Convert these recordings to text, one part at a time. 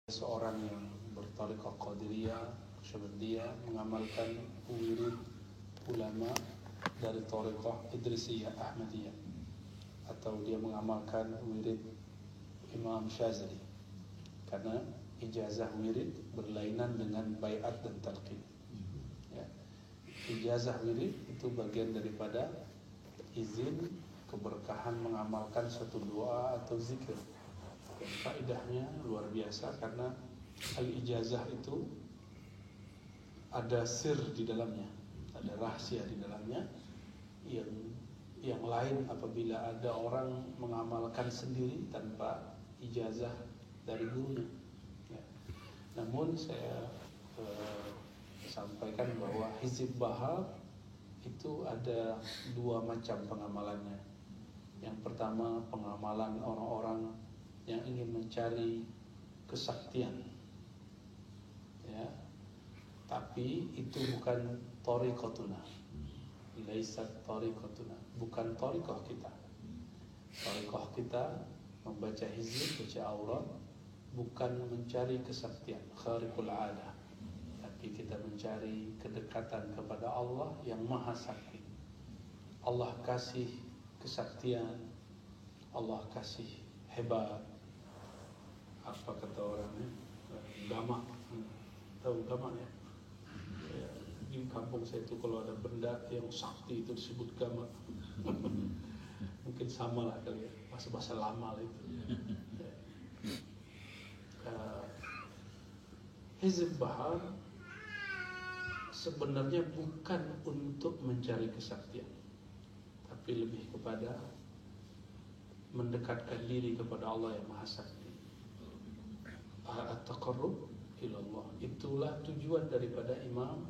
Seorang yang bertariqah Qadiriyah, Syabandiyah mengamalkan wirid ulama dari tariqah Idrisiyah Ahmadiyah, atau dia mengamalkan wirid Imam Syazali, karena ijazah wirid berlainan dengan baiat dan talqin. Ya. Ijazah wirid itu bagian daripada izin keberkahan mengamalkan suatu doa atau zikir. Dan faedahnya luar biasa karena al-ijazah itu ada sir di dalamnya, ada rahasia di dalamnya yang lain apabila ada orang mengamalkan sendiri tanpa ijazah dari gurunya. Ya. Namun saya sampaikan bahwa Hizib Bahar itu ada dua macam pengamalannya. Yang pertama, pengamalan orang-orang yang ingin mencari kesaktian, ya, tapi itu bukan tariqatuna, laisat tariqatuna, bukan tariqah kita. Tariqah kita membaca hizib, baca aurat, bukan mencari kesaktian, khariqul adah, tapi kita mencari kedekatan kepada Allah yang maha sakti. Allah kasih kesaktian, Allah kasih hebat. Apa kata orangnya? Gamak. Tahu gamak ya? Di kampung saya itu kalau ada benda yang sakti itu disebut gamak. Mungkin sama lah kali ya, bahasa-bahasa lama lah itu. Hizib Bahar sebenarnya bukan untuk mencari kesaktian, tapi lebih kepada mendekatkan diri kepada Allah yang Maha Sakti. At-taqarrub ila Allah. Itulah tujuan daripada Imam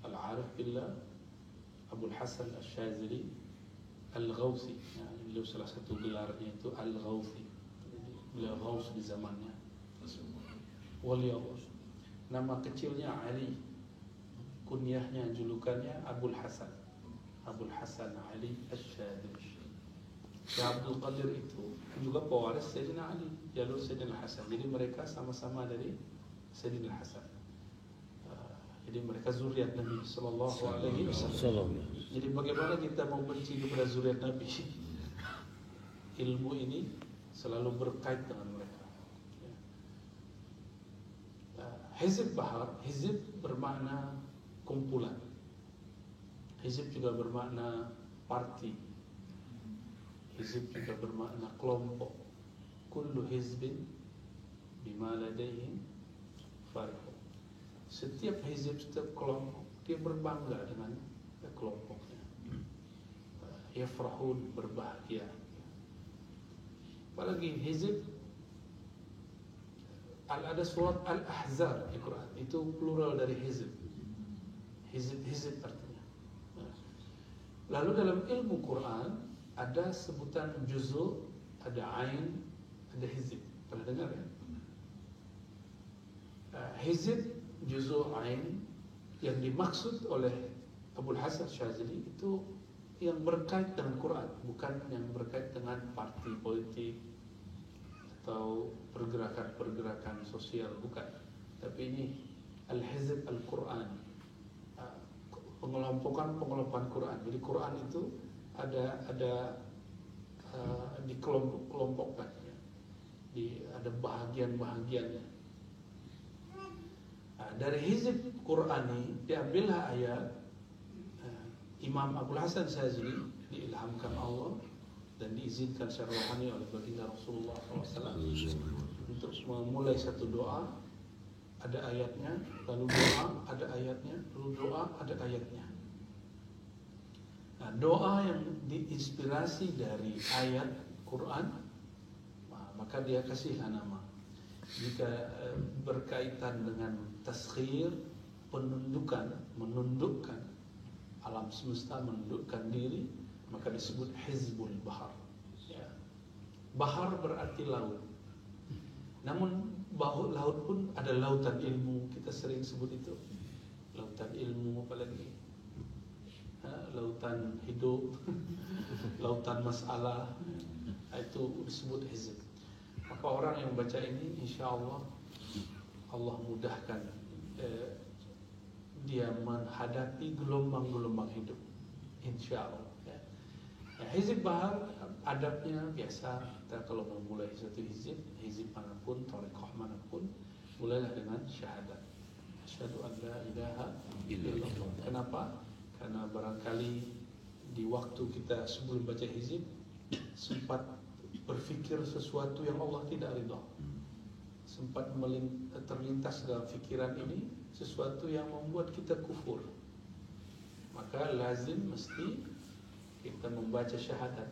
Al-Arif Billah Abul Hasan Asy-Syadzili Al-Ghawsi. Ya, beliau salah satu gelarnya itu Al-Ghawsi. Beliau Ghaus di zamannya. Waliyullah. Nama kecilnya Ali. Kunyahnya, julukannya Abul Hasan. Abul Hasan Ali Asy-Syadzili. Syekh Abdul Qadir itu juga pewaris Sayyidina Ali, jalur Sayyidina Hasan. Jadi mereka sama-sama dari Sayyidina Hasan. Jadi mereka zuriat Nabi Sallallahu Alaihi Wasallam. Jadi bagaimana kita mau benci kepada zuriat Nabi? Ilmu ini selalu berkait dengan mereka. Hizib Bahar, hizib bermakna kumpulan. Hizib juga bermakna parti. Hizib juga bermakna kelompok. Kullu hizbin bima ladaihim farihun. Setiap hizib, setiap kelompok, dia berbangga dengan kelompoknya. Yafrahun, berbahagia. Apalagi hizib, ada surat Al-Ahzab di Quran, itu plural dari hizib. Hizib artinya. Lalu dalam ilmu Quran ada sebutan juzu, ada ain, ada hizib. Pernah dengar ya? Hizib, juzu, ain yang dimaksud oleh Abul Hasan Syadzili itu yang berkait dengan Quran, bukan yang berkait dengan parti politik atau pergerakan-pergerakan sosial, bukan. Tapi ini al-hizib al-Quran, pengelompokan Quran. Jadi Quran itu ada dikelompok-kelompokkan, ya. Ada bahagian-bahagiannya. Dari hizib Qurani diambillah ayat Imam Abul Hasan Syadzili, diilhamkan Allah dan diizinkan secara rohani oleh baginda Rasulullah SAW untuk memulai satu doa. Ada ayatnya, lalu doa, ada ayatnya, lalu doa, ada ayatnya. Nah, doa yang diinspirasi dari ayat Quran, maka dia kasihlah nama. Jika berkaitan dengan taskhir, menundukkan alam semesta, menundukkan diri, maka disebut Hizbul Bahar. Ya. Bahar berarti laut. Namun laut pun ada lautan ilmu, kita sering sebut itu. Lautan ilmu, apalagi lautan hidup, lautan masalah, itu disebut hizib. Maka orang yang baca ini insya Allah Allah mudahkan dia menghadapi gelombang-gelombang hidup, insya Allah. Ya. Nah, hizib bahar adabnya biasa. Kita kalau memulai satu hizib manapun, thariqah manapun, mulailah dengan syahadat. Asyhadu an la ilaha illallah. Kenapa? Karena barangkali di waktu kita sebelum baca hizib sempat berpikir sesuatu yang Allah tidak ridha. Sempat terlintas dalam pikiran ini sesuatu yang membuat kita kufur. Maka lazim mesti kita membaca syahadat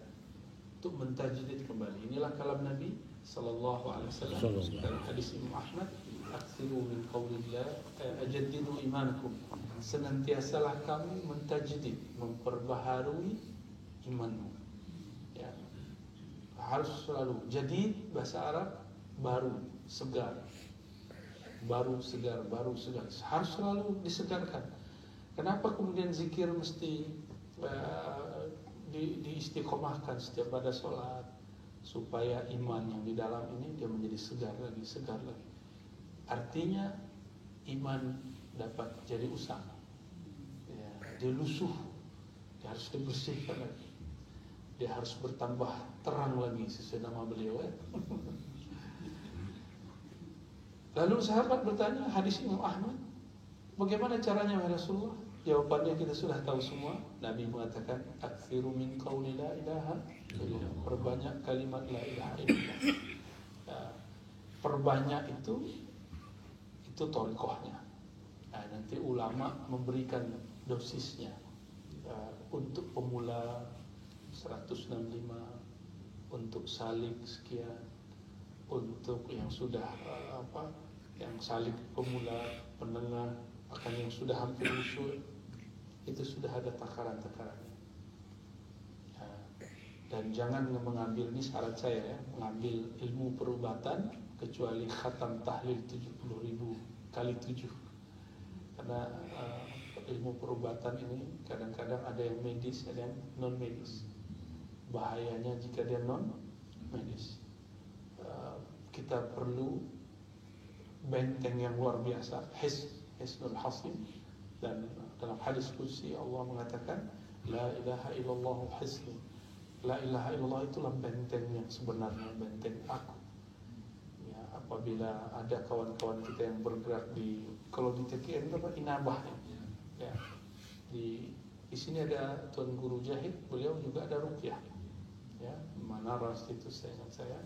untuk mentajdid kembali. Inilah kalam Nabi sallallahu alaihi wasallam dalam hadis Imam Ahmad, "Aksiru min qaulillah ajaddidu imanakum." Senantiasalah kamu mentajdid, memperbaharui imanmu. Ya. Harus selalu. Jadid bahasa Arab baru, segar. Baru segar, baru segar. Harus selalu disegarkan. Kenapa kemudian zikir mesti diistiqomahkan setiap pada sholat, supaya iman yang di dalam ini dia menjadi segar lagi, segar lagi. Artinya iman dapat jadi usang, ya, dia lusuh, dia harus dibersihkan lagi, dia harus bertambah terang lagi sesuai nama beliau. Ya. Lalu sahabat bertanya, hadis Imam Ahmad, bagaimana caranya ya Rasulullah? Jawabannya kita sudah tahu semua. Nabi mengatakan, "Aktsiru min qauli la ilaha illallah." Perbanyak kalimat la ilaha illallah. Perbanyak itu thariqahnya. Nah, nanti ulama memberikan dosisnya. Untuk pemula 165, untuk salik sekian, untuk yang sudah yang salik pemula, penengah, bahkan yang sudah hampir usul, itu sudah ada takaran-takarannya. Dan jangan mengambil, ini syarat saya ya, mengambil ilmu perubatan kecuali khatam tahlil 70.000 kali 7. Karena ilmu perubatan ini kadang-kadang ada yang medis, ada yang non medis. Bahayanya jika dia non medis. Kita perlu benteng yang luar biasa, hisnul hasim. Dan dalam hadis qudsi Allah mengatakan, la ilaha illallah hisni. La ilaha illallah itulah benteng yang sebenarnya, benteng aku. Ya, apabila ada kawan-kawan kita yang bergerak di, kalau di TKN itu apa, inabah ya. Di sini ada Tuan Guru Jahid, beliau juga ada ruqyah. Ya, Manaras itu seingat saya.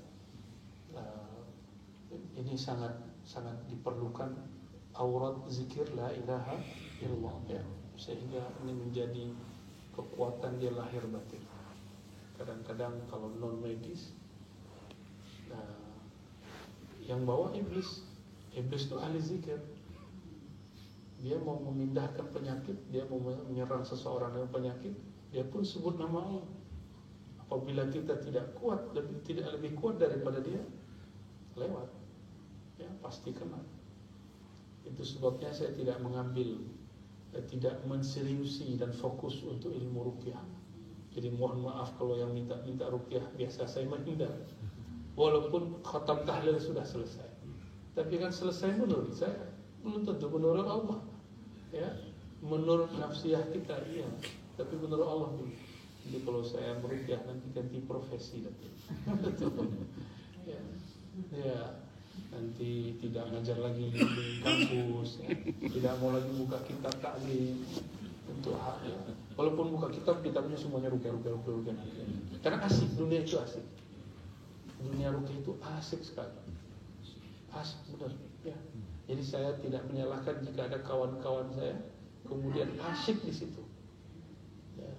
Ini sangat diperlukan aurat zikir la ilaha illallah ya, sehingga ini menjadi kekuatan dia lahir batin. Kadang-kadang kalau non medis yang bawa iblis itu ahli zikir. Dia mau memindahkan penyakit, dia mau menyerang seseorang dengan penyakit, dia pun sebut nama Allah. Apabila kita tidak kuat, tidak lebih kuat daripada dia, lewat ya, pasti kena. Itu sebabnya saya tidak mengambil, tidak menseriusi dan fokus untuk ilmu ruqyah. Jadi mohon maaf kalau yang minta ruqyah, biasa saya menghindar. Walaupun khatam tahlil sudah selesai, tapi kan selesai menurut saya, belum tentu menurut Allah. Ya, menurut nafsiyah kita iya, tapi menurut Allah dulu. Jadi kalau saya meruqyah nanti ganti profesi nanti. Ya, nanti tidak ngajar lagi di kampus, ya. Tidak mau lagi buka kitab taklim untuk hak ya. Walaupun buka kitabnya semuanya ruqyah. Karena asik, dunia itu asik. Dunia ruqyah itu asik sekali. Asik benar ya. Jadi saya tidak menyalahkan jika ada kawan-kawan saya kemudian asik di situ. Ya,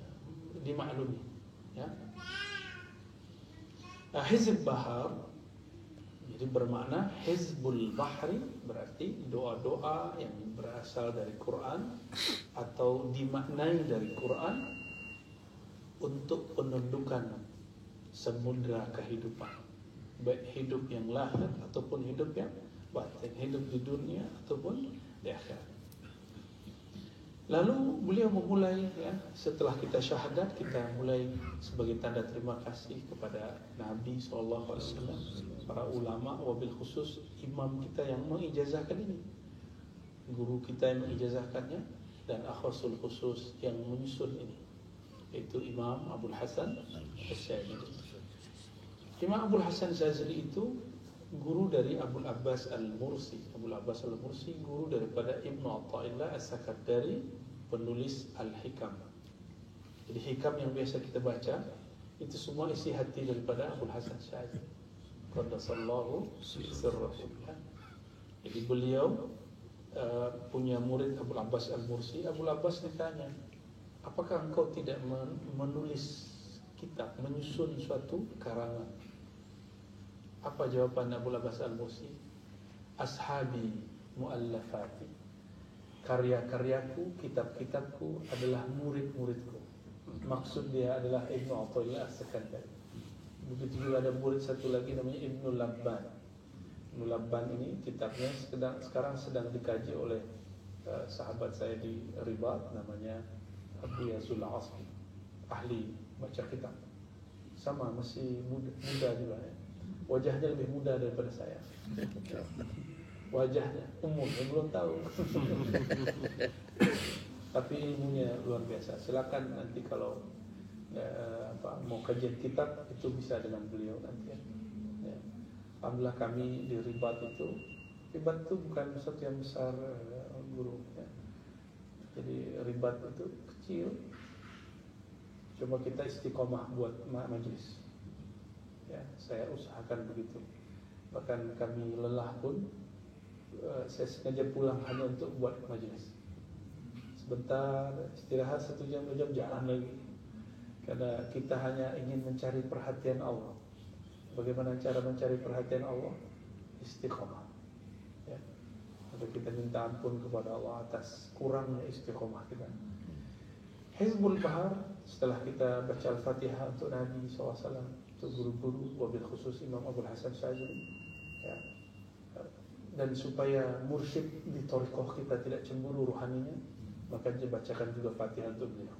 dimaklumi ya. Hizb bahar jadi bermakna hizbul bahri, berarti doa-doa yang berasal dari Quran atau dimaknai dari Quran untuk penundukan samudra kehidupan, baik hidup yang lahir ataupun hidup yang batin, hidup di dunia ataupun di akhirat. Lalu beliau memulai ya, setelah kita syahadat kita mulai sebagai tanda terima kasih kepada Nabi SAW, para ulama, wabil khusus imam kita yang mengijazahkan ini, guru kita yang mengijazahkannya, dan akhasul khusus yang menyusun ini, yaitu Imam Abul Hasan Asy'adzili. Imam Abul Hasan Asy'adzili itu guru dari Abul Abbas Al-Mursi. Abul Abbas Al-Mursi guru daripada Ibnu Athaillah As-Sakandari, penulis Al-Hikam. Jadi hikam yang biasa kita baca itu semua isi hati daripada Abul Hasan Asy'adzili. Qaddasallahu sirrahu. Jadi beliau punya murid Abul Abbas Al-Mursi. Abul Abbas ditanya, apakah engkau tidak menulis kitab, menyusun suatu karangan? Apa jawaban Abul Abbas Al-Mursi? Ashabi muallafati, karya-karyaku, kitab-kitabku adalah murid-muridku. Maksud dia adalah Ibnu Athaillah As-Sakandari. Begitu juga ada murid satu lagi namanya Ibnu Labban. Ibnu Labban ini kitabnya sekarang sedang dikaji oleh sahabat saya di Ribat, namanya Abu Yazul Asmi, ahli baca kitab. Sama, masih muda juga ya. Wajahnya lebih muda daripada saya. Wajahnya, umurnya belum tahu. Tapi ilmunya luar biasa. Silakan nanti kalau mau kajian kitab itu bisa dengan beliau nanti ya. Alhamdulillah kami di Ribat itu bukan sesuatu yang besar guru ya. Jadi Ribat itu kecil. Coba kita istiqomah buat majelis. Ya, saya usahakan begitu. Bahkan kami lelah pun saya sengaja pulang hanya untuk buat majelis. Sebentar istirahat 1 jam 2 jam jangan lagi. Karena kita hanya ingin mencari perhatian Allah. Bagaimana cara mencari perhatian Allah? Istiqomah. Ya. Atau kita minta ampun kepada Allah atas kurangnya istiqomah kita. Hizbul Bahar, setelah kita baca Al-Fatihah untuk Nabi SAW, untuk guru-guru, wabil khusus Imam Abul Hasan Asy'adzili, ya. Dan supaya mursyid di thariqah kita tidak cemburu ruhaninya, maka dibacakan juga Fatihah untuk beliau.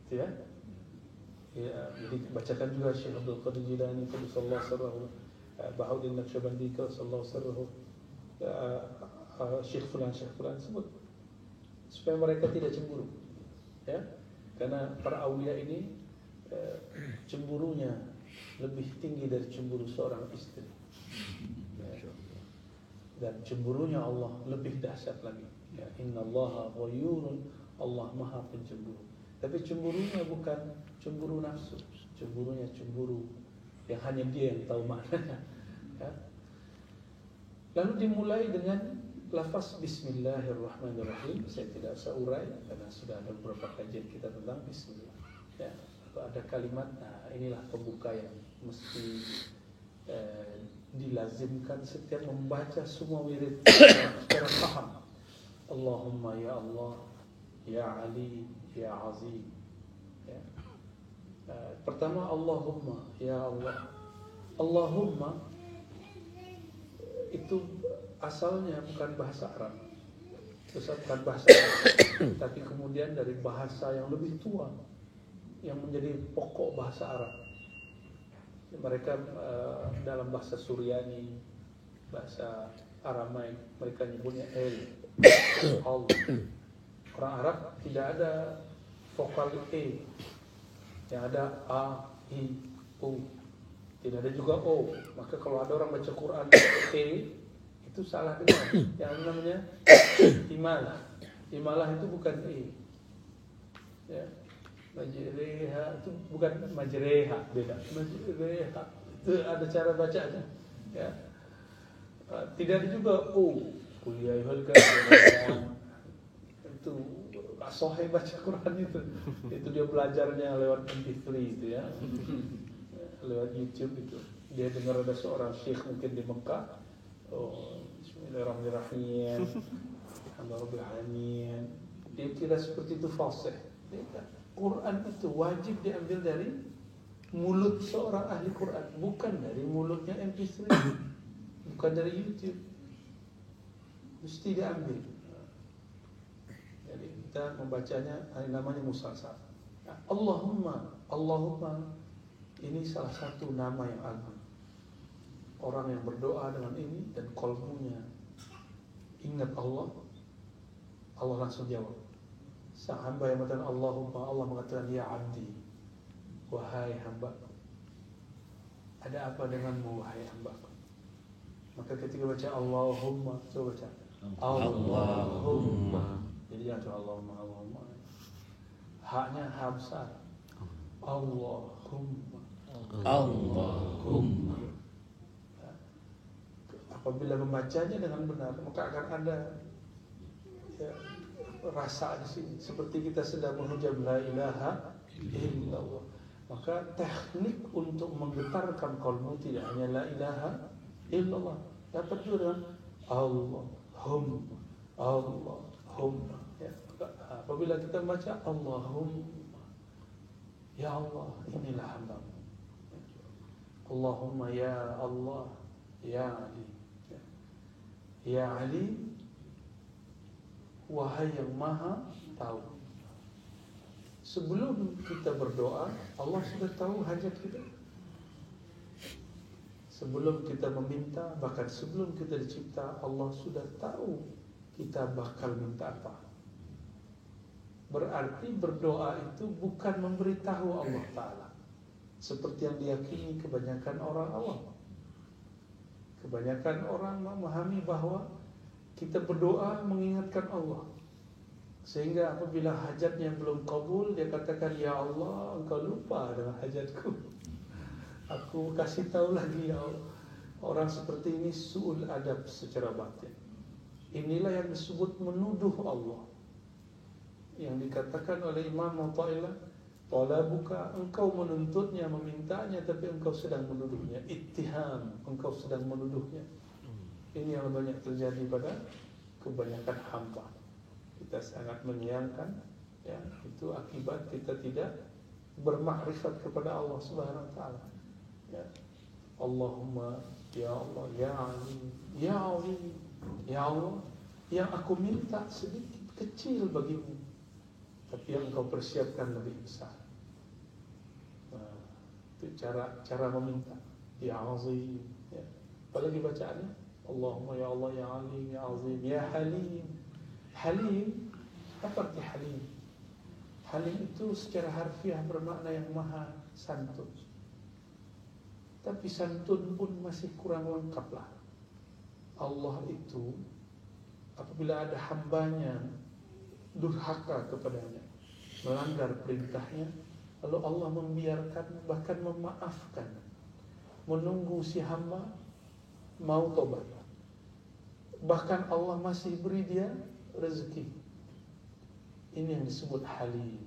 Ya. Ya, jadi bacakan juga Syekh Abdul Qadir Jilani, Qaddasallahu sirrahu, Bahaudin Naqsyabandi, Qaddasallahu sirrahu, Syekh Fulan sebut supaya mereka tidak cemburu. Ya, karena para aulia ini cemburunya lebih tinggi dari cemburu seorang istri. Ya. Dan cemburunya Allah lebih dahsyat lagi. Ya, innallaha ghayyurun, Allah Maha Pencemburu. Tapi cemburunya bukan cemburu nafsu, cemburunya cemburu yang hanya dia yang tahu maknanya. Ya. Lalu dimulai dengan lafaz Bismillahirrahmanirrahim. Saya tidak usah urai karena sudah ada beberapa kajian kita tentang Bismillah. Ya, ada kalimat, nah inilah pembuka yang mesti dilazimkan setiap membaca semua wirid secara paham. Allahumma ya Allah, ya Ali, ya Azim. Ya. Pertama Allahumma, ya Allah. Allahumma itu asalnya bukan bahasa Arab, bukan bahasa Arab, tapi kemudian dari bahasa yang lebih tua, yang menjadi pokok bahasa Arab. Mereka dalam bahasa Suryani, bahasa Aramaik, mereka nyebutnya Allah. Orang Arab tidak ada vokal E, yang ada A, I, U. Tidak ada juga O. Maka kalau ada orang baca Quran E, itu salah dengar. Yang namanya imalah. Imalah itu bukan E. Ya. Majreha itu bukan majreha, beda. Majreha itu ada cara bacanya. Ya. Tidak ada juga O. Kuliah itu sahih baca Quran itu dia belajarnya lewat MP3 itu ya, lewat YouTube itu. Dia dengar ada seorang syekh mungkin di Mekah, Bismillahirrahmanirrahim, Alhamdulillah, dia kira seperti itu fasih. Quran itu wajib diambil dari mulut seorang ahli Quran, bukan dari mulutnya MP3, bukan dari YouTube. Mesti diambil. Jadi kita membacanya namanya musalsal. Nah, Allahumma ini salah satu nama yang agung. Orang yang berdoa dengan ini dan qalbunya ingat Allah langsung jawab. Sang hamba yang mengatakan Allahumma, Allah mengatakan ya abdi, wahai hamba, ada apa denganmu wahai hamba? Maka ketika baca Allahumma, coba baca Allahumma. Jadi jangan cuma Allahumma. Haknya ha besar. Allahumma. Apabila membacanya dengan benar, maka akan ada rasa di sini seperti kita sedang mengucap la ilaha illallah. Maka teknik untuk menggetarkan qalbu tidak hanya la ilaha illallah, dapat juga dengan Allahumma. Ya. Apabila kita membaca Allahumma, ya Allah, inilah hamba-Mu. Allahumma ya Allah, ya Ali. Ya Ali, wahai yang maha tahu. Sebelum kita berdoa, Allah sudah tahu hajat kita. Sebelum kita meminta, bahkan sebelum kita dicipta, Allah sudah tahu kita bakal minta apa. Berarti berdoa itu bukan memberitahu Allah Ta'ala, seperti yang diyakini kebanyakan orang awam. Kebanyakan orang memahami bahwa kita berdoa mengingatkan Allah, sehingga apabila hajatnya belum kabul, dia katakan, ya Allah, engkau lupa dengan hajatku. Aku kasih tahu lagi ya Allah. Orang seperti ini su'ul adab secara batin. Inilah yang disebut menuduh Allah, yang dikatakan oleh Imam Mu'ta'ilah, talabuka, engkau menuntutnya, memintanya, tapi engkau sedang menuduhnya. Ittiham, engkau sedang menuduhnya. Ini yang banyak terjadi pada kebanyakan hamba. Kita sangat menyayangkan, ya, itu akibat kita tidak bermakrifat kepada Allah Subhanahu wa taala. Ya. Allahumma ya Allah, ya Ali, ya Ali, ya Allah, yang aku minta sedikit kecil bagimu, tapi yang engkau persiapkan lebih besar. Nah, itu cara meminta. Ya Azim, ya. Apalagi bacaannya Allahumma ya Allah, ya Alim, ya Azim, ya Halim. Halim, apa arti Halim? Halim itu secara harfiah bermakna yang maha santun. Tapi santun pun masih kurang lengkap lah. Allah itu apabila ada hambanya durhaka kepadanya, melanggar perintahnya, lalu Allah membiarkan, bahkan memaafkan, menunggu si hamba mau tobat. Bahkan Allah masih beri dia rezeki. Ini yang disebut halim.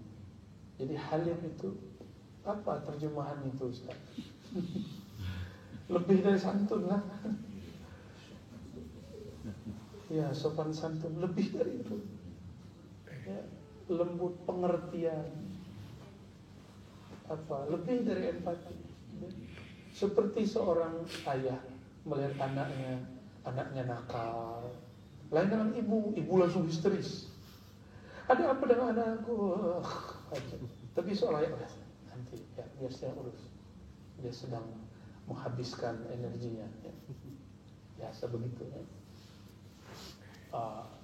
Jadi halim itu apa terjemahan itu, Ustaz? Lebih dari santun lah. Ya, sopan santun, lebih dari itu. Ya, lembut pengertian. Apa? Lebih dari empati. Seperti seorang ayah melihat anaknya nakal. Lain dengan ibu langsung histeris. Ada apa dengan anakku? Tapi seorang ayah, nanti ya, biar saya urus. Dia sedang menghabiskan energinya, ya. Biasa begitu, ya.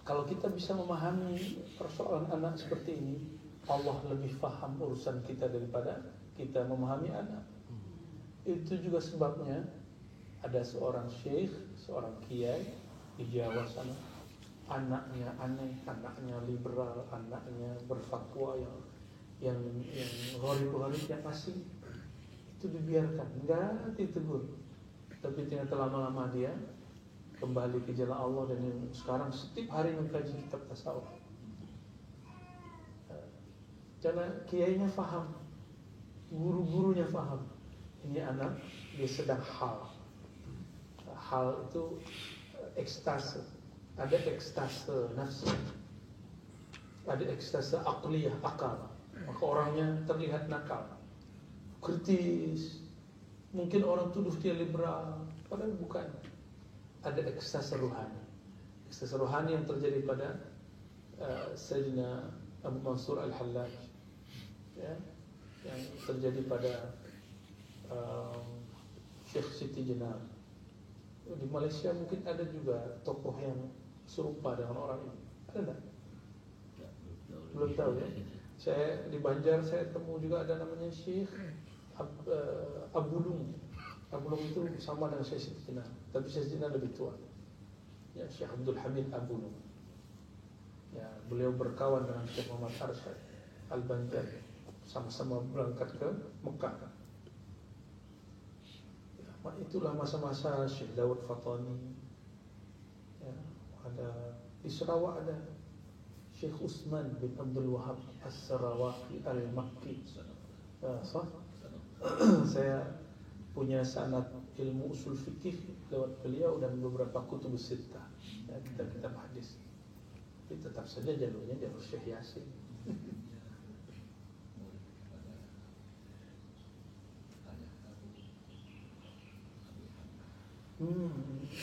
Kalau kita bisa memahami persoalan anak seperti ini, Allah lebih paham urusan kita daripada kita memahami anak. Itu juga sebabnya ada seorang syekh, seorang kiai di Jawa sana, anaknya aneh, anaknya liberal, anaknya berfatwa yang gharib-gharib, yang asing. Itu dibiarkan, enggak ditegur. Tapi ternyata lama-lama dia kembali ke jalan Allah, dan sekarang setiap hari mengkaji kitab tasawuf. Karena kiainya faham, guru-gurunya faham. Ini anak dia sedang hal itu ekstase. Ada ekstase nafsu, ada ekstase akliyah, akal. Maka orangnya terlihat nakal, kritis. Mungkin orang tuduh dia liberal, padahal bukan. Ada ekstase rohani. Ekstase rohani yang terjadi pada Sayyidina Abu Mansur Al-Hallaj, ya, yang terjadi pada Syekh Siti Jenar. Di Malaysia mungkin ada juga tokoh yang serupa dengan orang ini. Ada enggak? Belum tahu ya. Saya di Banjar saya temu juga ada namanya Syekh Abulung. Abulung itu sama dengan Syekh Siti Jenar, tapi Syekh Siti Jenar lebih tua. Ya, Syekh Abdul Hamid Abulung. Ya, beliau berkawan dengan Syekh Muhammad Arsyad Al-Banjar, sama-sama berangkat ke Mekah. Ya, itulah masa-masa Syekh Daud Fatani. Ya, ada di Sarawak ada Syekh Utsman bin Abdul Wahab As-Sarawaki Al-Makki. Ya, sah? Saya punya sanad ilmu usul fikih lewat beliau dan beberapa kutub sittah, ya, kitab-kitab hadis. Tapi tetap saja jalurnya jalur Syekh Yasin.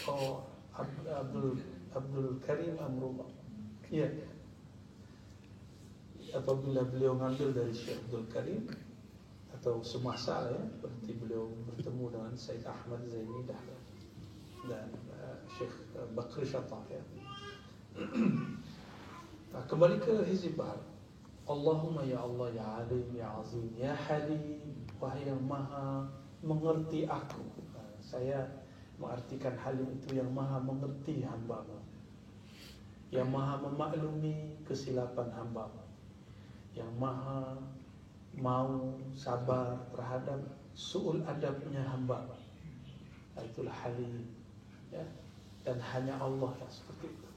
Oh, Abdul Karim Amrullah. Iya. Apabila beliau ngambil dari Syekh Abdul Karim atau semasa ya, berarti beliau bertemu dengan Said Ahmad Zaini Dahlan dan Syekh Bakri Syatah ya. Nah, kembali ke Hizib Bahar. Allahumma ya Allah ya Alim ya Azim ya Halim, wahai yang maha mengerti aku. Nah, saya mengartikan Halim itu yang maha mengerti hamba-Mu, yang maha memaklumi kesilapan hamba-Mu, yang maha mau sabar terhadap su'ul adabnya hamba. Nah, itulah Halim ya. Dan hanya Allah yang seperti itu.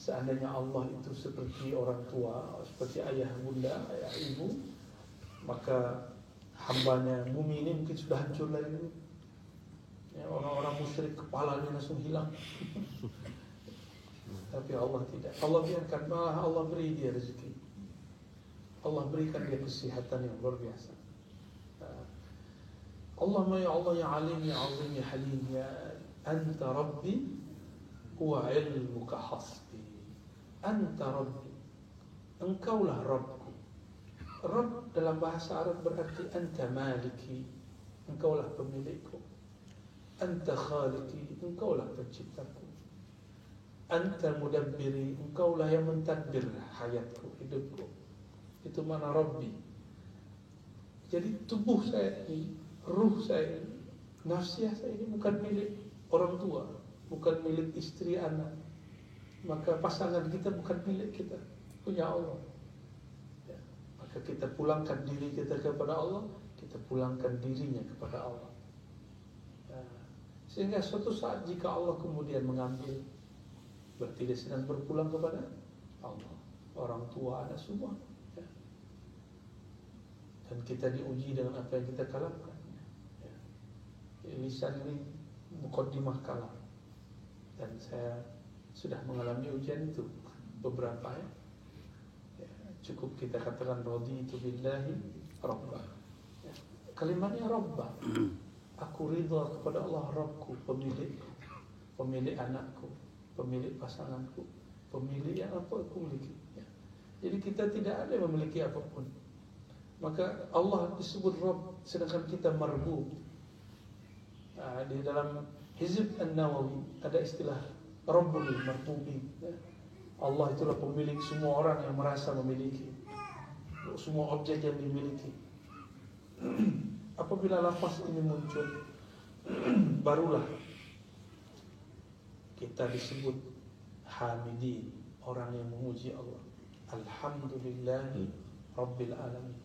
Seandainya Allah itu seperti orang tua, seperti ayah bunda, ayah ibu, maka hambanya Mumi ini mungkin sudah hancur lagi. Ya, orang-orang musyrik kepalanya langsung hilang. Tapi Allah tidak. Allah biarkan, malah Allah beri dia rezeki. Allah berikan dia kesehatan yang luar biasa. Allahumma ya Allah ya Alim ya Azim ya Halim ya Anta Rabbi huwa ilmuka hasbi. Anta Rabbi, engkaulah Rabbku. Rabb dalam bahasa Arab berarti Anta Maliki, engkaulah pemilikku. Anta Khaliqi, engkaulah penciptaku. Anta Mudabbiri, engkaulah yang mentadbir hayatku, hidupku. Itu mana Rabbi. Jadi tubuh saya ini, ruh saya ini, nafsiyah saya ini bukan milik orang tua, bukan milik istri anak. Maka pasangan kita bukan milik kita, punya Allah ya. Maka kita pulangkan diri kita kepada Allah, kita pulangkan dirinya kepada Allah ya. Sehingga suatu saat jika Allah kemudian mengambil, berarti dia sedang berpulang kepada Allah. Orang tua, anak semua ya. Dan kita diuji dengan apa yang kita kalamkan ya. Lisan ini muqaddimah kalam. Dan saya sudah mengalami ujian itu beberapa ya. Cukup kita katakan raditu billahi Rabbah ya. Kalimatnya Rabbah, aku ridha kepada Allah Rabbku, pemilikku, pemilik anakku, pemilik pasanganku, pemilik yang apa aku miliki ya. Jadi kita tidak ada yang memiliki apapun. Maka Allah disebut Rabb, sedangkan kita marbub. Nah, di dalam Hizb An-Nawawi ada istilah Rabbul Marbubi ya. Allah itulah pemilik semua orang yang merasa memiliki, semua objek yang dimiliki. Apabila lafaz ini muncul, barulah kita disebut Hamidin, orang yang memuji Allah. Alhamdulillahi Rabbil Alamin.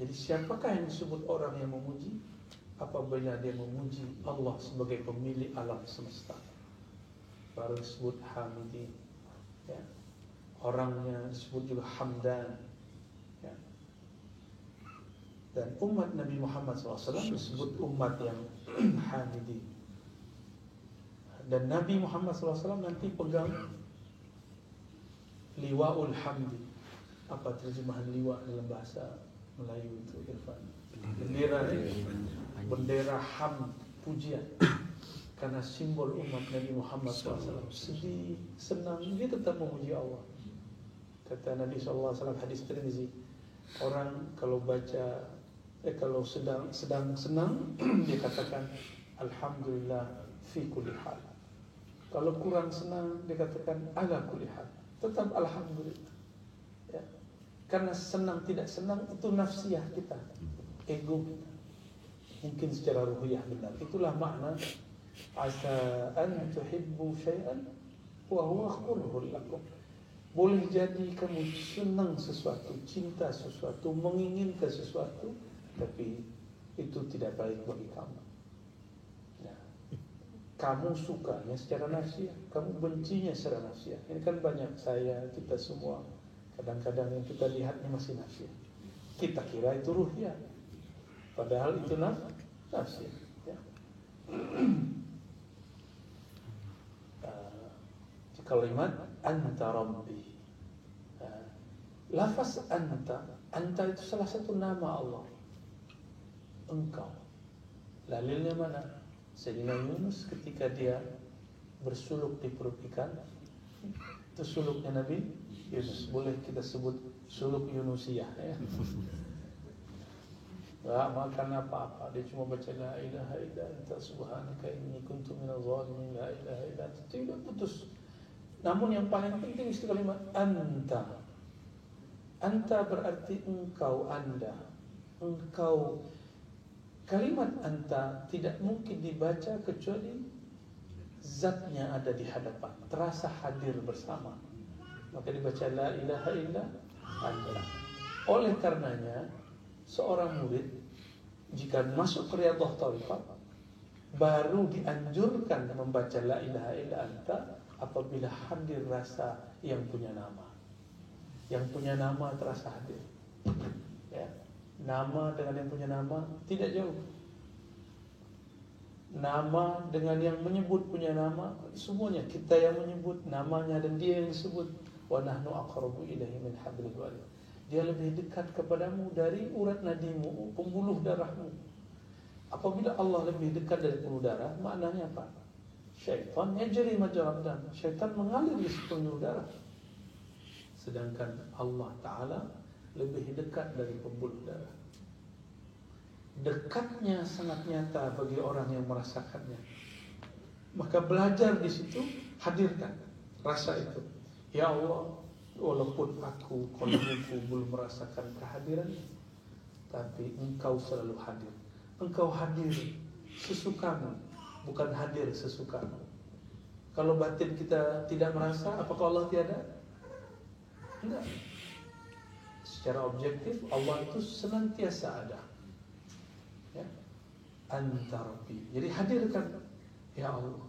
Jadi siapakah yang disebut orang yang memuji? Apabila dia memuji Allah sebagai pemilik alam semesta, baru disebut Hamidin ya. Orangnya disebut juga Hamdan ya. Dan umat Nabi Muhammad SAW disebut umat yang Hamidin. Dan Nabi Muhammad SAW nanti pegang Liwa'ul Hamdi. Apa terjemahan liwa dalam bahasa Melayu itu, Irfan? Bendera hamd, pujian. Karena simbol umat Nabi Muhammad SAW sedih, senang, dia tetap memuji Allah. Kata Nabi SAW hadis Tirmizi, orang kalau kalau sedang senang dia katakan alhamdulillah fi kulli hal. Kalau kurang senang dia katakan ala kulli hal. Tetap alhamdulillah. Ya. Karena senang tidak senang itu nafsiyah kita, ego kita. Mungkin secara ruhiyah benar. Itulah makna asa an tuhibbu syai'an wa huwa khairul lakum. Boleh jadi kamu senang sesuatu, cinta sesuatu, menginginkan sesuatu, tapi itu tidak baik bagi kamu. Nah, kamu sukanya secara nafsiah, kamu bencinya secara nafsiah. Ini kan banyak kita semua. Kadang-kadang yang kita lihatnya masih nafsiah. Kita kira itu ruhiyah, padahal itu nafsiah. Ya. Kalimat anta rabbi. Lafaz anta itu salah satu nama Allah. Engkau. Dalilnya mana? Sayyidina Yunus ketika dia bersuluk di perut ikan, itu suluknya Nabi Yunus. Boleh kita sebut suluk Yunusiyah, ya. Gak makan apa-apa, dia cuma baca la ilaha illa anta subhanaka inni kuntu minadh dhalimin, la ilaha illa anta, tidak putus. Namun yang paling penting itu kalimat anta. Anta berarti engkau, anda. Engkau. Kalimat anta tidak mungkin dibaca kecuali zatnya ada di hadapan, terasa hadir bersama. Maka dibaca la ilaha illa anta. Oleh karenanya seorang murid jika masuk ke Riyadhah Thalifah baru dianjurkan membaca la ilaha illa anta apabila hadir rasa yang punya nama. Yang punya nama terasa hadir. Ya. Nama dengan yang punya nama tidak jauh. Nama dengan yang menyebut punya nama, semuanya kita yang menyebut namanya dan dia yang disebut. Wa nahnu aqrabu ilaihi min hablil warid. Dia lebih dekat kepadamu dari urat nadimu, pembuluh darahmu. Apabila Allah lebih dekat dari pembuluh darah, maknanya apa? Syaitan yajri majrad dam. Syaitan mengalir di pembuluh darah. Sedangkan Allah Ta'ala lebih dekat dari pembuluh darah. Dekatnya sangat nyata bagi orang yang merasakannya. Maka belajar di situ, hadirkan rasa itu. Ya Allah, walaupun aku, qalbuku belum merasakan kehadirannya, tapi Engkau selalu hadir. Engkau hadir sesukamu, bukan hadir sesukamu. Kalau batin kita tidak merasa, apakah Allah tiada? Enggak. Secara objektif Allah itu senantiasa ada. Ya. Anta Rabbi. Jadi hadirkan ya Allah.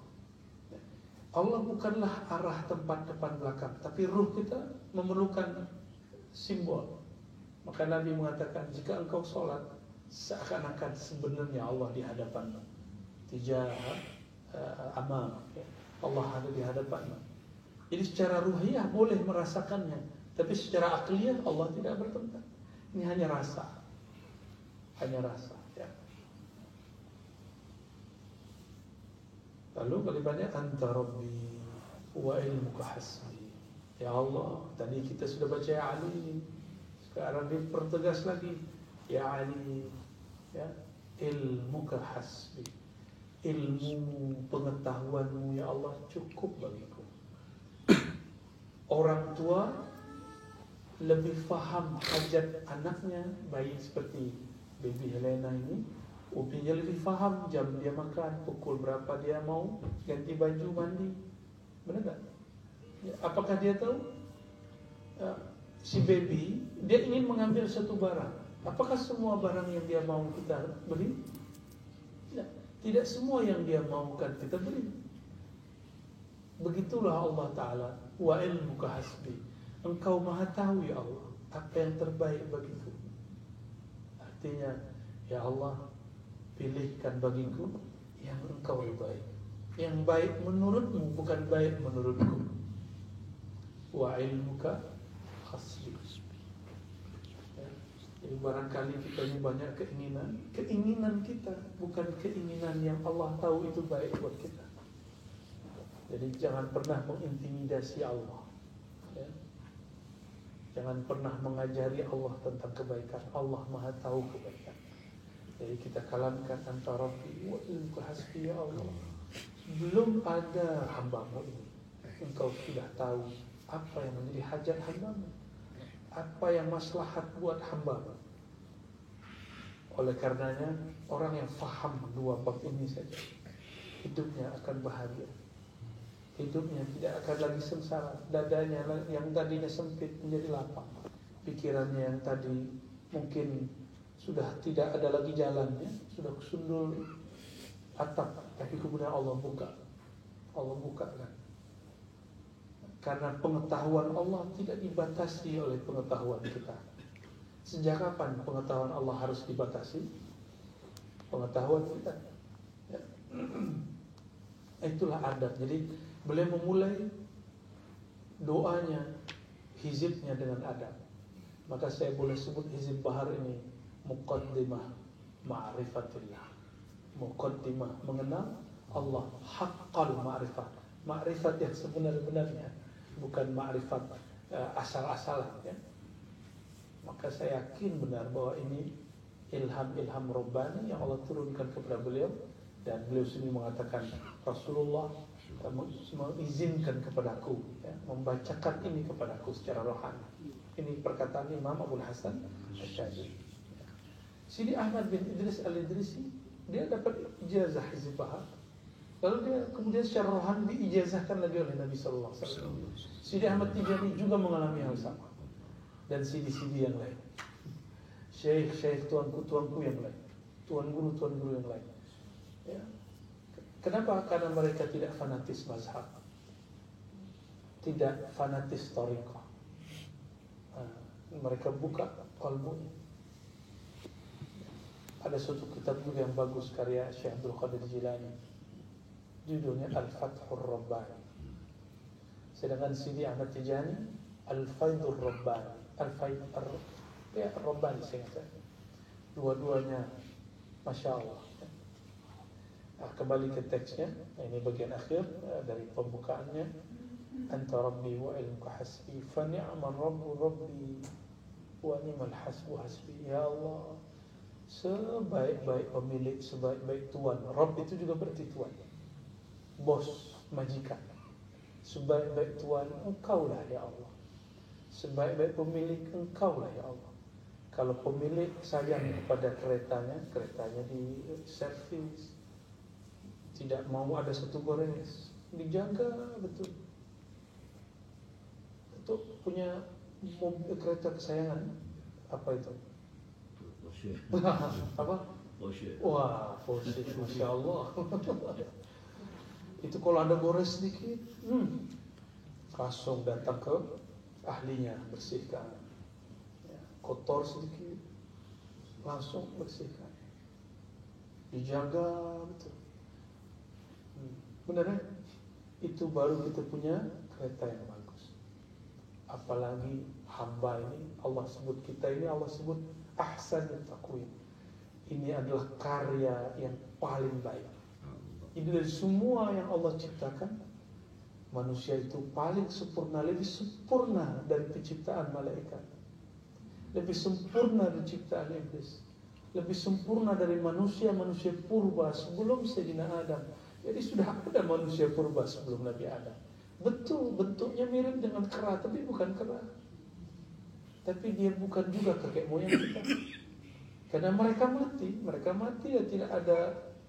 Ya. Allah bukanlah arah tempat depan belakang, tapi ruh kita memerlukan simbol. Maka Nabi mengatakan jika engkau sholat seakan-akan sebenarnya Allah di hadapanmu. Tijah amam. Ya. Allah ada di hadapanmu. Jadi secara ruhiyah boleh merasakannya. Tapi secara akliyah Allah tidak bertentang. Ini hanya rasa. Hanya rasa, ya. Lalu kalimatnya anta rabbi wa ilmuka hasbi. Ya Allah, tadi kita sudah baca ya Ali. Sekarang dipertegas lagi. Ya Ali, ya, ilmuka hasbi. Ilmu pengetahuanmu ya Allah cukup bagiku. Orang tua lebih faham hajat anaknya, bayi seperti baby Helena ini, ubinya lebih faham jam dia makan, pukul berapa dia mau ganti baju mandi. Benar tak? Ya, apakah dia tahu? Si baby dia ingin mengambil satu barang. Apakah semua barang yang dia mau kita beli? Tidak. Tidak semua yang dia maukan kita beli. Begitulah Allah Ta'ala. Wa ilmuka hasbi. Engkau maha tahu ya Allah apa yang terbaik bagiku. Artinya ya Allah, pilihkan bagiku yang engkau ridai, yang baik menurutmu, bukan baik menurutku. Wa ilmuka hasbi. Ya. Jadi barangkali kita ini banyak keinginan kita, bukan keinginan yang Allah tahu itu baik buat kita. Jadi jangan pernah mengintimidasi Allah. Ya. Jangan pernah mengajari Allah tentang kebaikan. Allah Maha tahu kebaikan. Jadi kita kalamkan anta rabbi wa ilmuka hasbi ya Allah. Belum ada hambamu ini, engkau sudah tahu apa yang menjadi hajat hambamu, apa yang maslahat buat hambamu. Oleh karenanya orang yang faham dua bab ini saja, hidupnya akan bahagia. Hidupnya tidak akan lagi sengsara. Dadanya yang tadinya sempit menjadi lapang. Pikirannya yang tadi mungkin sudah tidak ada lagi jalannya, sudah kesundul atap, tapi kemudian Allah buka. Allah bukakan. Karena pengetahuan Allah tidak dibatasi oleh pengetahuan kita. Sejak kapan pengetahuan Allah harus dibatasi? Pengetahuan kita. Ya. Itulah adab. Jadi beliau memulai doanya, hizibnya dengan adab. Maka saya boleh sebut hizib bahar ini muqaddimah ma'rifatillah. Muqaddimah mengenal Allah, haqqal ma'rifat. Ma'rifat yang sebenar-benarnya, bukan ma'rifat asal-asalan ya. Maka saya yakin benar bahwa ini ilham Rabbani yang Allah turunkan kepada beliau. Dan beliau sendiri mengatakan, Rasulullah mengizinkan kepadaku ya, membacakan ini kepadaku secara rohani. Ini perkataan Imam Abul Hasan Asy-Syadzili. Sidi Ahmad bin Idris Al-Idrisi, dia dapat ijazah hizib bahar. Lalu dia kemudian secara rohani diijazahkan lagi oleh Nabi sallallahu alaihi wasallam. Sidi Ahmad Tijani juga mengalami hal sama. Dan sidi-sidi yang lain. Syekh tuanku yang lain. Tuan guru yang lain. Ya. Kenapa? Karena mereka tidak fanatis mazhab, tidak fanatis thariqah. Mereka buka qalbunya. Ada suatu kitab juga yang bagus karya Syekh Abdul Qadir Jilani, judulnya Al-Fathur Rabbani. Sedangkan Sidi Ahmad Tijani Al-Faidhur Rabbani. Rabbani saya kata. Dua-duanya Masya Allah. Nah, kembali ke teksnya. Ini bagian akhir dari pembukaannya. Anta Rabbi wa ilmuka hasbi fa ni'mal Rabbu Rabbi wa ni'mal hasbu hasbi. Ya Allah, sebaik-baik pemilik, sebaik-baik tuan. Rabb itu juga berarti tuan, bos, majikan. Sebaik-baik tuan engkaulah ya Allah. Sebaik-baik pemilik engkaulah ya Allah. Kalau pemilik sayang kepada keretanya di servis, tidak mau ada satu gores, dijaga betul. Itu punya mobil kereta kesayangan, apa itu? Apa? Wah, Porsche, Masya Allah. Itu kalau ada gores sedikit, langsung datang ke ahlinya, bersihkan. Ya, kotor sedikit, langsung bersihkan. Dijaga betul. Benar kan? Itu baru kita punya kereta yang bagus. Apalagi hamba ini, Allah sebut kita ini, Allah sebut ahsanut taqwim. Ini adalah karya yang paling baik. Ini dari semua yang Allah ciptakan, manusia itu paling sempurna, lebih sempurna dari penciptaan malaikat, lebih sempurna dari ciptaan iblis, lebih sempurna dari manusia purba sebelum Sayyidina Adam. Jadi sudah ada manusia purba sebelum Nabi Adam. Betul, bentuknya mirip dengan kera, tapi bukan kera. Tapi dia bukan juga kakek moyang kita. Karena mereka mati ya tidak ada.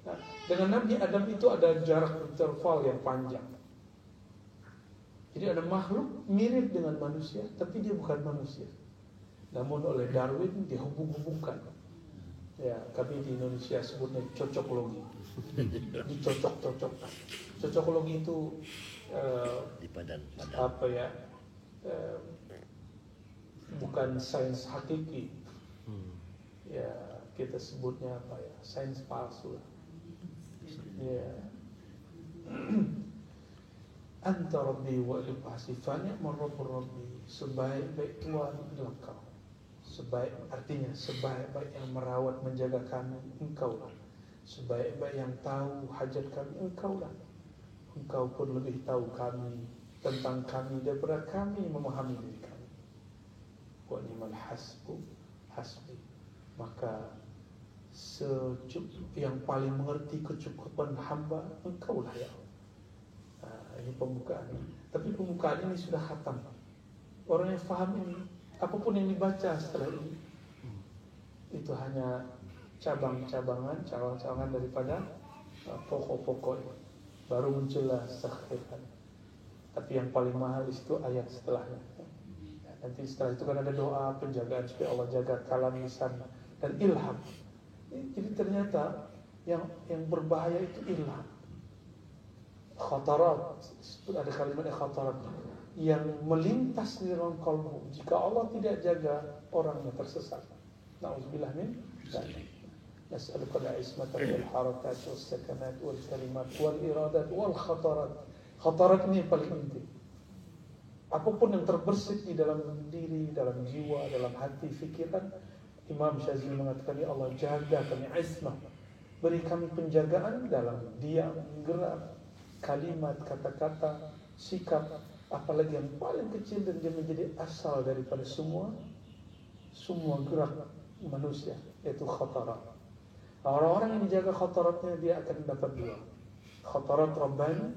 Nah, dengan Nabi Adam itu ada jarak interval yang panjang. Jadi ada makhluk mirip dengan manusia, tapi dia bukan manusia. Namun oleh Darwin dihubung-hubungkan. Ya, kami di Indonesia sebutnya cocokologi. Dicocok-cocokkan. Cocokologi itu apa ya? Bukan sains hakiki. Ya, kita sebutnya apa ya? Sains palsu lah. Ya. Anta Rabbi wa ilfasifanya marrabbur Rabbi. Sebaik-baik Tuhan adalah Engkau. Artinya sebaik-baik yang merawat menjaga kami Engkaulah. Sebaik-baik yang tahu hajat kami Engkaulah. Engkau pun lebih tahu kami tentang kami daripada kami memahami diri kami. wa ni'mal hasbi. Maka yang paling mengerti kecukupan hamba Engkaulah ya Allah. Ini pembukaan. Tapi pembukaan ini sudah khatam. Orang yang faham ini, apapun yang dibaca setelah ini, itu hanya cabang-cabangan daripada pokok-pokok. Baru muncullah sakhirkan. Tapi yang paling mahal itu ayat setelahnya. Nanti setelah itu kan ada doa penjagaan supaya Allah jaga kalam lisan dan ilham. Jadi ternyata yang berbahaya itu ilham. Khatarat, ada kalimat khatarat yang melintas di dalam kalbu. Jika Allah tidak jaga, orangnya tersesat. Na'udzubillah min dzalik. Nas'aluka al-ismata wal harakat was sakanat wal kalimat wal iradat wal khatarat. Khatarat ini yang paling penting. Apapun yang terbersit di dalam diri, dalam jiwa, dalam hati, fikiran, Imam Syazili mengatakan, ya Allah jaga kami ismah, beri kami penjagaan dalam diam, gerak, kalimat, kata-kata, sikap, apalagi yang paling kecil dan dia menjadi asal daripada semua gerak manusia, yaitu khatarat. Orang-orang yang dijaga khataratnya dia akan dapat dua, khatarat Rabbani,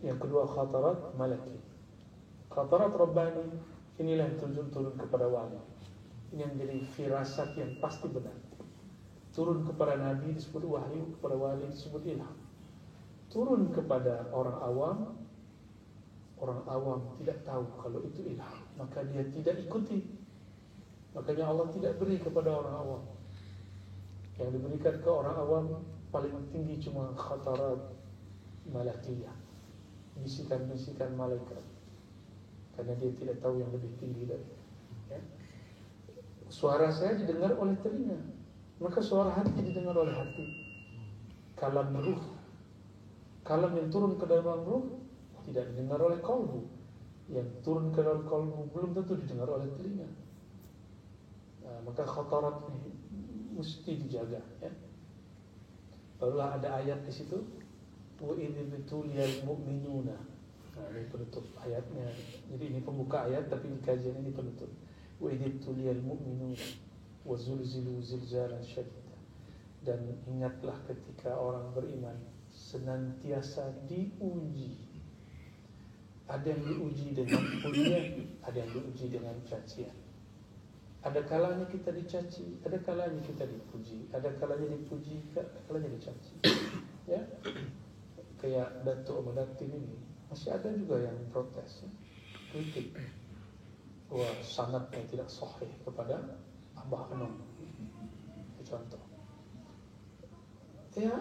yang kedua khatarat malaki. Khatarat Rabbani inilah yang turun kepada wali. Ini yang menjadi firasat yang pasti benar. Turun kepada Nabi disebut wahyu, kepada wali disebut ilham. Turun kepada orang awam tidak tahu kalau itu ilham, maka dia tidak ikuti. Makanya Allah tidak beri kepada orang awam. Yang diberikan ke orang awam paling tinggi cuma khatarat malakiyah, bisikan-bisikan malaikat, karena dia tidak tahu yang lebih tinggi dari ya. Suara saya didengar oleh telinga, maka suara hati didengar oleh hati. Kalam ruh, kalam yang turun ke dalam ruh tidak didengar oleh kalbu. Yang turun ke dalam kalbu belum tentu didengar oleh telinga. Maka khatarat ini mesti dijaga ya. Barulah ada ayat di situ, wa idh bituliyal mu'minuna. Ini penutup ayatnya. Jadi ini pembuka ayat, tapi di kajian ini penutup. Wa idh tuliyal mu'minuna wa zulzilu zilzalan syadida. Dan ingatlah ketika orang beriman senantiasa diuji. Ada yang diuji dengan pujian, ada yang diuji dengan cacian. Ada kalanya kita dicaci, ada kalanya kita dipuji, ada kalanya dipuji, ada kalanya dicaci. Ya, kayak Datuk Madatin ini masih ada juga yang protes, ya. Kritik. Wah, sanadnya tidak sahih kepada Abah Anom. Contoh. Ya,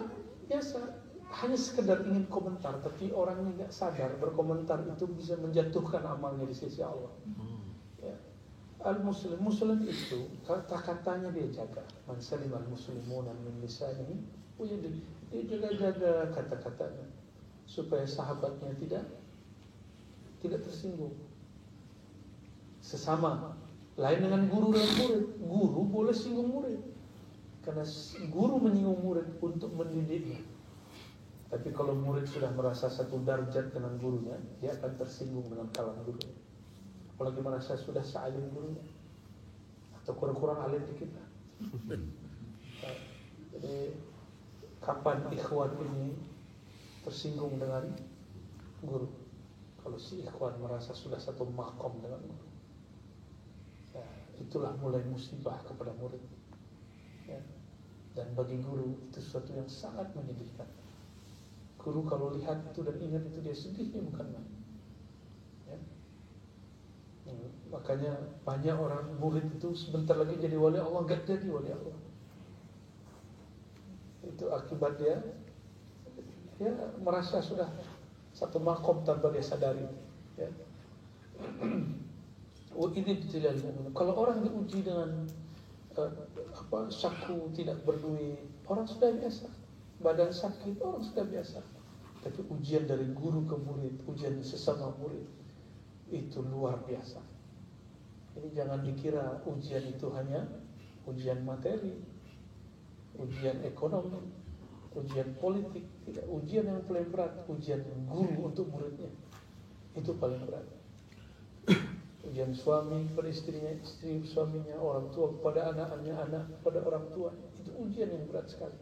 biasa. Hanya sekedar ingin komentar, tapi orang ini nggak sadar berkomentar itu bisa menjatuhkan amalnya di sisi Allah. Ya. Muslim itu kata-katanya dia jaga. Man salimal muslimuna min lisanihi, dia jaga kata-katanya supaya sahabatnya tidak tersinggung. Sesama, lain dengan guru dan murid. Guru boleh singgung murid, karena guru menyinggung murid untuk mendidiknya. Tapi kalau murid sudah merasa satu darjat dengan gurunya, dia akan tersinggung dengan kalam gurunya. Apalagi merasa sudah sealim gurunya, atau kurang-kurang alim dikit lah. Jadi kapan ikhwan ini tersinggung dengan guru? Kalau si ikhwan merasa sudah satu makom dengan guru, ya, itulah mulai musibah kepada murid. Ya. Dan bagi guru itu sesuatu yang sangat menyedihkan. Guru kalau lihat itu dan ingat itu, dia sedihnya bukan main. Ya. Makanya banyak orang murid itu sebentar lagi jadi wali Allah, gak jadi wali Allah. Itu akibat dia merasa sudah satu makom tanpa dia sadari. Ya. Kalau orang diuji dengan saku tidak berduit, orang sudah biasa. Badan sakit, orang sudah biasa. Tapi ujian dari guru ke murid, ujian sesama murid, itu luar biasa. Jadi jangan dikira ujian itu hanya ujian materi, ujian ekonomi, ujian politik. Tidak, ujian yang paling berat, ujian guru untuk muridnya. Itu paling berat. ujian suami kepada istrinya, istri suaminya, orang tua kepada anaknya, anak kepada orang tua. Itu ujian yang berat sekali.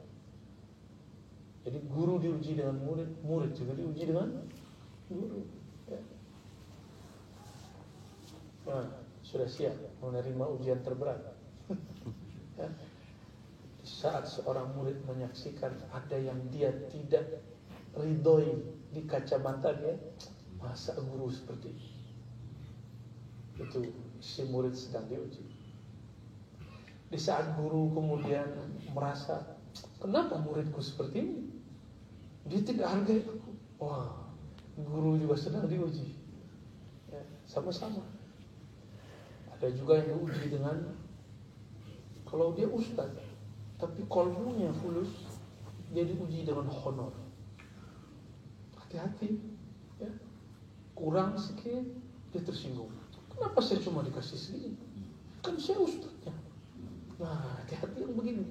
Jadi guru diuji dengan murid, murid juga diuji dengan guru. Ya. Nah, sudah siap menerima ujian terberat. Ya. Di saat seorang murid menyaksikan ada yang dia tidak ridhoi di kacamata dia, masa guru seperti ini? Itu si murid sedang diuji. Di saat guru kemudian merasa, kenapa muridku seperti ini? Dia tidak hargai aku. Wah, guru juga sedang diuji. Ya, sama-sama. Ada juga yang diuji dengan, kalau dia ustaz, tapi kolbunya fulus, dia diuji dengan honor. Hati-hati, ya. Kurang sedikit, dia tersinggung. Kenapa saya cuma dikasih segini? Kan saya ustaznya. Nah, hati-hati yang begini.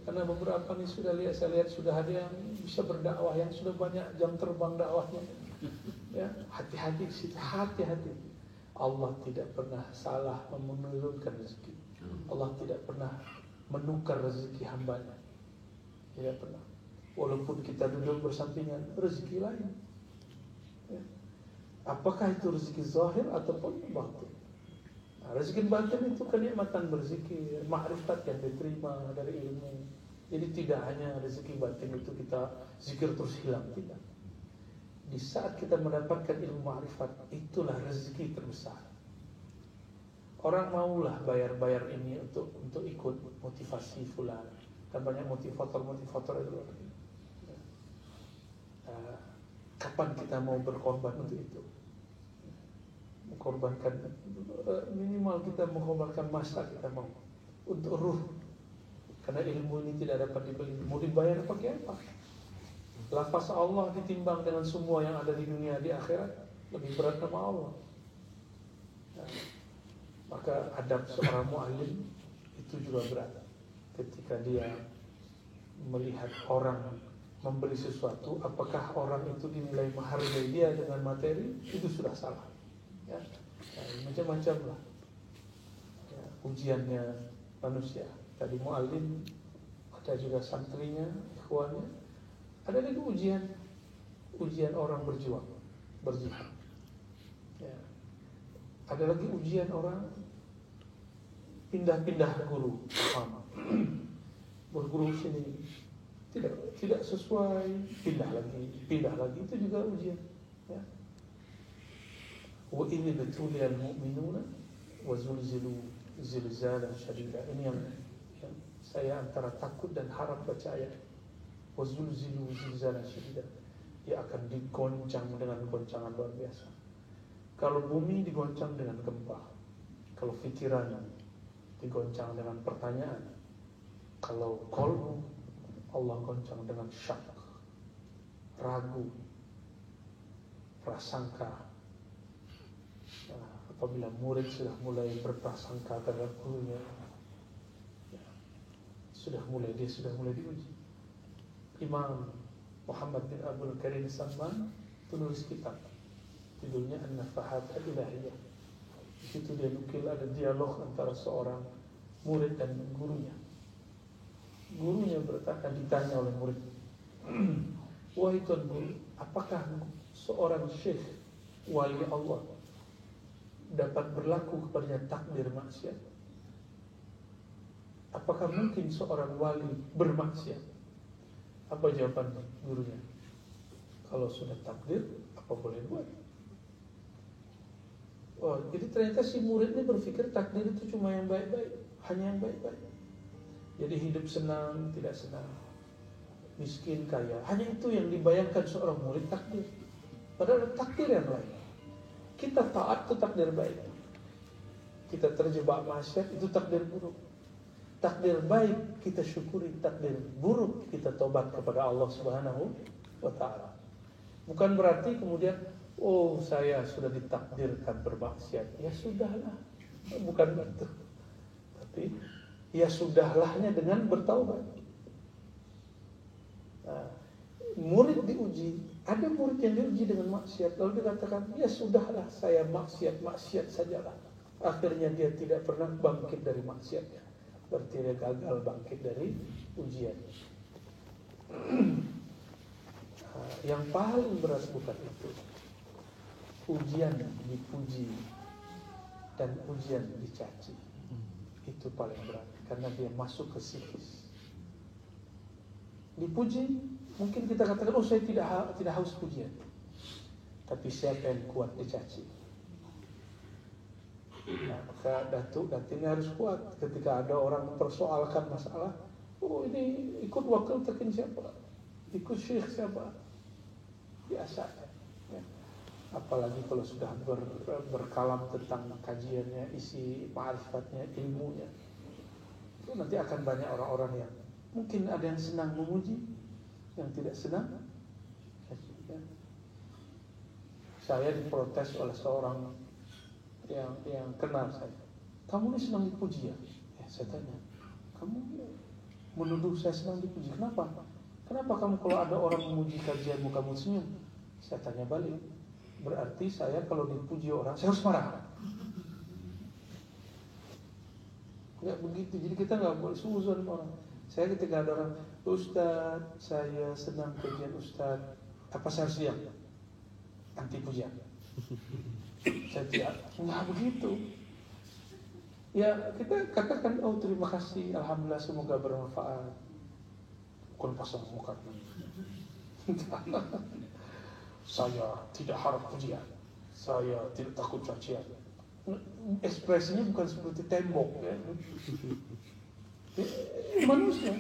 Karena beberapa nih saya lihat sudah ada yang bisa berdakwah, yang sudah banyak jam terbang dakwahnya. Ya, hati-hati di situ, hati-hati. Allah tidak pernah salah menurunkan rezeki. Allah tidak pernah menukar rezeki hambanya. Tidak pernah. Walaupun kita duduk bersampingan, rezeki lain. Ya. Apakah itu rezeki zahir ataupun batin? Nah, rezeki batin itu kenikmatan berzikir, ma'rifat yang diterima dari ilmu. Jadi tidak hanya rezeki batin itu kita zikir terus hilang, tidak. Di saat kita mendapatkan ilmu ma'rifat, itulah rezeki terbesar. Orang maulah bayar ini untuk ikut motivasi fulan. Dan banyak motivator itu. Kapan kita mau berkorban untuk itu? Mengkorbankan, minimal kita mengorbankan masa kita mau untuk ruh. Karena ilmu ini tidak dapat dibeli. Mau dibayar pakai apa? Lafaz Allah ditimbang dengan semua yang ada di dunia, di akhirat lebih berat nama Allah. Nah, maka adab seorang mu'allim itu juga berat. Ketika dia melihat orang memberi sesuatu, apakah orang itu dinilai menghargai dia dengan materi, itu sudah salah. Ya, macam-macam lah. Ya, ujiannya manusia. Tadi mu'allim, ada juga santrinya, ikhwannya. Ada lagi ujian orang berjuang, berjihad. Ya. Ada lagi ujian orang pindah-pindah guru, berguru sini tidak sesuai, pindah lagi, itu juga ujian. Ya. Wa ini betuliyal mu'minuna wa zulzilu zilzalan syadida. Ini yang saya antara takut dan harap baca ayat. Wa zulzilu zilzalan syadida. Dia akan digoncang dengan goncangan luar biasa. Kalau bumi digoncang dengan gempa, kalau pikiran digoncang dengan pertanyaan, kalau qalbu Allah goncang dengan syak, ragu, prasangka. Nah, apabila murid sudah mulai berprasangka terhadap gurunya, ya, dia sudah mulai diuji. Imam Muhammad bin Abdul Karim Salman penulis kitab, judulnya An-Nafahat Al-Ilahiyah. Di situ dia nukil ada dialog antara seorang murid dan gurunya. Gurunya ditanya oleh murid, wahai tuan guru, apakah seorang syekh wali Allah dapat berlaku kepadanya takdir maksiat? Apakah mungkin seorang wali bermaksiat? Apa jawaban gurunya? Kalau sudah takdir, apa boleh buat? Oh, jadi ternyata si murid ini berpikir takdir itu cuma yang baik-baik, hanya yang baik-baik. Jadi hidup senang, tidak senang, miskin, kaya, hanya itu yang dibayangkan seorang murid takdir. Padahal takdir yang lain. Kita taat itu takdir baik, kita terjebak maksiat itu takdir buruk. Takdir baik kita syukuri, takdir buruk kita tobat kepada Allah Subhanahu wa ta'ala. Bukan berarti kemudian, oh saya sudah ditakdirkan bermaksiat, ya sudahlah. Bukan begitu. Tapi ya sudahlahnya dengan bertaubat. Nah, murid diuji Ada murid yang diuji dengan maksiat, lalu dia katakan, ya sudahlah saya maksiat sajalah. Akhirnya dia tidak pernah bangkit dari maksiatnya. Berarti dia gagal bangkit dari ujian. Yang paling berat bukan itu. Ujian dipuji dan ujian dicaci. Itu paling berat, karena dia masuk ke psikis. Dipuji, mungkin kita katakan, oh saya tidak haus pujian. Tapi siapa yang kuat dicaci? Nah, maka datuk ini harus kuat. Ketika ada orang mempersoalkan masalah, oh ini ikut wakil terkin siapa? Ikut syekh siapa? Biasa ya. Apalagi kalau sudah berkalam tentang kajiannya, isi ma'rifatnya, ilmunya, itu nanti akan banyak orang-orang yang mungkin ada yang senang memuji, yang tidak senang. Saya diprotes oleh seorang yang kenal saya. Kamu ini senang dipuji ya? Saya tanya, kamu menuduh saya senang dipuji, kenapa? Kenapa kamu kalau ada orang memuji kajianmu kamu senyum? Saya tanya balik, berarti saya kalau dipuji orang saya harus marah? Enggak begitu, jadi kita nggak boleh suuzon sama orang. Saya ketika ada orang, Ustaz, saya senang kajian Ustaz, apa saya harus diam? Anti pujian. Saya tidak, nggak begitu. Ya kita katakan, oh terima kasih, alhamdulillah semoga bermanfaat. Kun pasang muka. Saya tidak harap pujian, saya tidak takut cacian. Ekspresinya bukan seperti tembok ya. Manusia.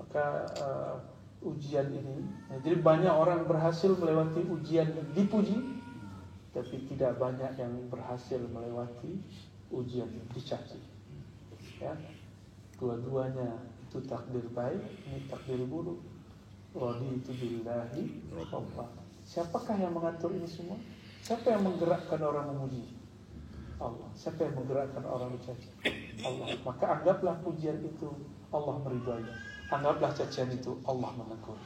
Maka ujian ini, jadi banyak orang berhasil melewati ujian dipuji, tapi tidak banyak yang berhasil melewati ujian dicaci. Ya, dua-duanya itu takdir baik, ini takdir buruk. Raditu billahi rabba. Siapakah yang mengatur ini semua? Siapa yang menggerakkan orang memuji? Allah. Siapa yang menggerakkan orang dicaci? Allah. Maka anggaplah pujian itu Allah meridhai. Anggaplah cacian itu Allah menegur.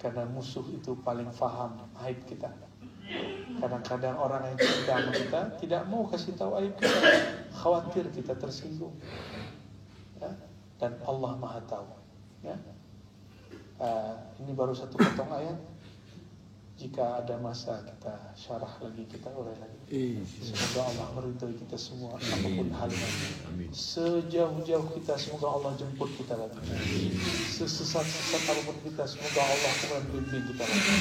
Karena musuh itu paling faham aib kita. Kadang-kadang orang yang cinta sama kita tidak mau kasih tahu aib kita, khawatir kita tersinggung. Ya? Dan Allah Maha tahu. Ya? Ini baru satu potong ayat. Jika ada masa kita syarah lagi, kita urai lagi. Semoga Allah meridhai kita semua apapun halnya. Sejauh-jauh kita semoga Allah jemput kita lagi. Sesesat-sesat apapun kita semoga Allah membimbing kita lagi.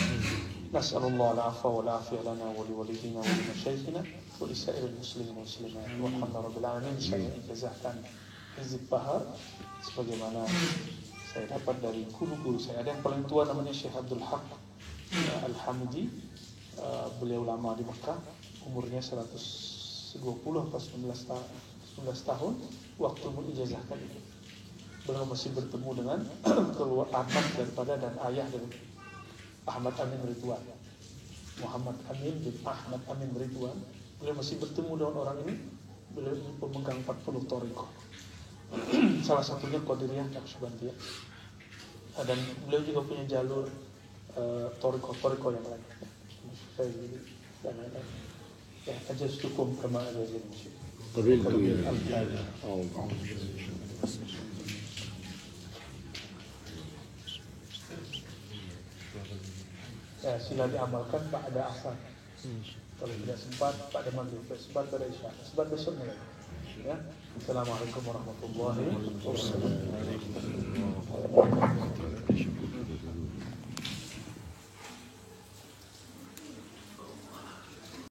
Nas'alullah al-'afwa wal 'afiyah lana wa liwalidina wa limasyayikhina wa lisa'iril muslimin wa muslimat. Walhamdulillahirabbil alamin. Saya ijazahkan Hizib Bahar sebagaimana saya dapat dari guru-guru saya. Ada yang paling tua namanya Syekh Abdul Haq Al-Hamdi, beliau lama di Mekah, umurnya 120 atau 19 tahun waktu mengijazahkan itu. Beliau masih bertemu dengan keluar anak daripada dan ayah dari Ahmad Amin Ridwan, Muhammad Amin bin Ahmad Amin Ridwan. Beliau masih bertemu dengan orang ini. Beliau ini pemegang 40 thariqah. Salah satunya Qadiriyah Naqsyabandiyah. Dan beliau juga punya jalur toriko yang lain. Saya jadi dan lain-lain. Ya, aja cukup kama ada di sini. Ya, sila diamalkan pada asar. Kalau tidak sempat pada maghrib, sempat pada isya, sempat besok mulai. Ya. Assalamualaikum warahmatullahi wabarakatuh.